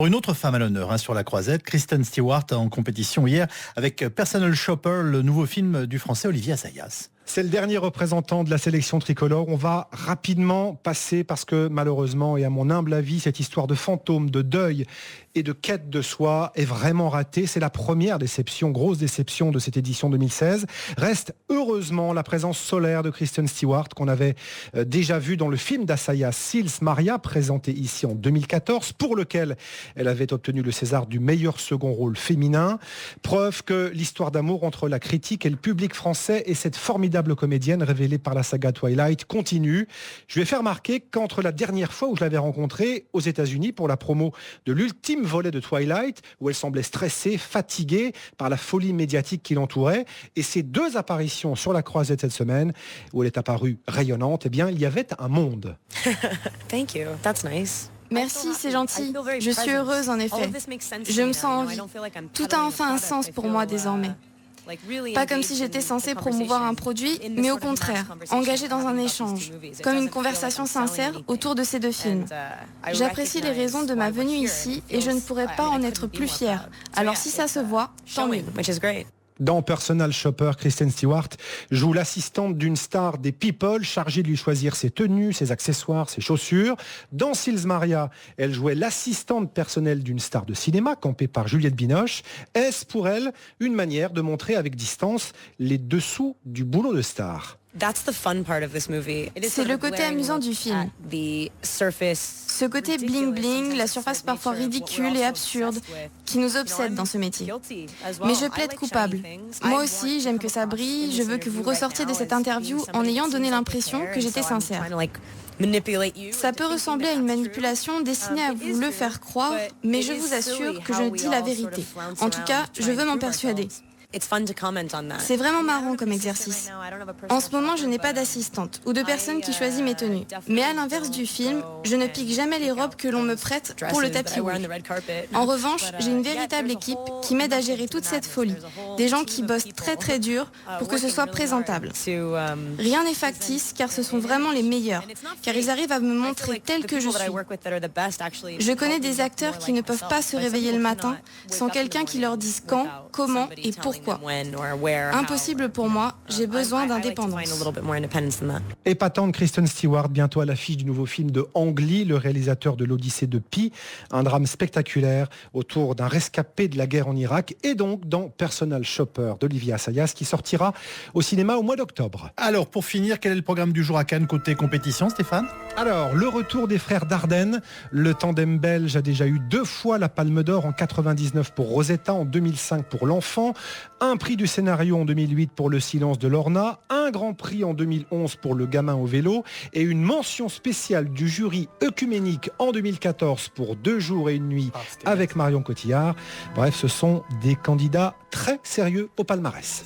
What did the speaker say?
Une autre femme à l'honneur sur la croisette, Kristen Stewart en compétition hier avec Personal Shopper, le nouveau film du français Olivier Assayas. C'est le dernier représentant de la sélection tricolore. On va rapidement passer parce que malheureusement, et à mon humble avis, cette histoire de fantôme, de deuil et de quête de soi est vraiment ratée. C'est la première déception, grosse déception de cette édition 2016. Reste heureusement la présence solaire de Kristen Stewart qu'on avait déjà vue dans le film d'Assayas, Sils Maria, présenté ici en 2014, pour lequel elle avait obtenu le César du meilleur second rôle féminin. Preuve que l'histoire d'amour entre la critique et le public français et cette formidable comédienne révélée par la saga Twilight continue. Je lui ai fait remarquer qu'entre la dernière fois où je l'avais rencontrée aux États-Unis pour la promo de l'ultime volet de Twilight, où elle semblait stressée, fatiguée par la folie médiatique qui l'entourait, et ces deux apparitions sur la croisette cette semaine, où elle est apparue rayonnante, eh bien, il y avait un monde. Thank you. That's nice. Merci, c'est gentil. Je suis heureuse en effet. Je me sens en vie. Tout a enfin un sens pour moi désormais. Pas comme si j'étais censée promouvoir un produit, mais au contraire, engagée dans un échange, comme une conversation sincère autour de ces deux films. J'apprécie les raisons de ma venue ici et je ne pourrais pas en être plus fière. Alors si ça se voit, tant mieux. Dans Personal Shopper, Kristen Stewart joue l'assistante d'une star des People, chargée de lui choisir ses tenues, ses accessoires, ses chaussures. Dans Sils Maria, elle jouait l'assistante personnelle d'une star de cinéma, campée par Juliette Binoche. Est-ce pour elle une manière de montrer avec distance les dessous du boulot de star ? C'est le côté amusant du film. Ce côté bling-bling, la surface parfois ridicule et absurde, qui nous obsède dans ce métier. Mais je plaide coupable. Moi aussi, j'aime que ça brille, je veux que vous ressortiez de cette interview en ayant donné l'impression que j'étais sincère. Ça peut ressembler à une manipulation destinée à vous le faire croire, mais je vous assure que je dis la vérité. En tout cas, je veux m'en persuader. C'est vraiment marrant comme exercice. En ce moment, je n'ai pas d'assistante ou de personne qui choisit mes tenues. Mais à l'inverse du film, je ne pique jamais les robes que l'on me prête pour le tapis rouge. En revanche, j'ai une véritable équipe qui m'aide à gérer toute cette folie. Des gens qui bossent très très dur pour que ce soit présentable. Rien n'est factice car ce sont vraiment les meilleurs, car ils arrivent à me montrer tel que je suis. Je connais des acteurs qui ne peuvent pas se réveiller le matin sans quelqu'un qui leur dise quand, comment et pourquoi. Impossible pour moi, j'ai besoin d'indépendance. Épatante Kristen Stewart, bientôt à l'affiche du nouveau film de Ang Lee, le réalisateur de l'Odyssée de Pi, un drame spectaculaire autour d'un rescapé de la guerre en Irak, et donc dans Personal Shopper d'Olivier Assayas qui sortira au cinéma au mois d'octobre. Alors pour finir, quel est le programme du jour à Cannes côté compétition, Stéphane ? Alors, le retour des frères Dardenne, le tandem belge a déjà eu 2 fois la Palme d'Or en 99 pour Rosetta, en 2005 pour L'Enfant, un prix du scénario en 2008 pour Le Silence de Lorna, un grand prix en 2011 pour Le Gamin au vélo et une mention spéciale du jury œcuménique en 2014 pour 2 jours et une nuit avec Marion Cotillard. Bref, ce sont des candidats très sérieux au palmarès.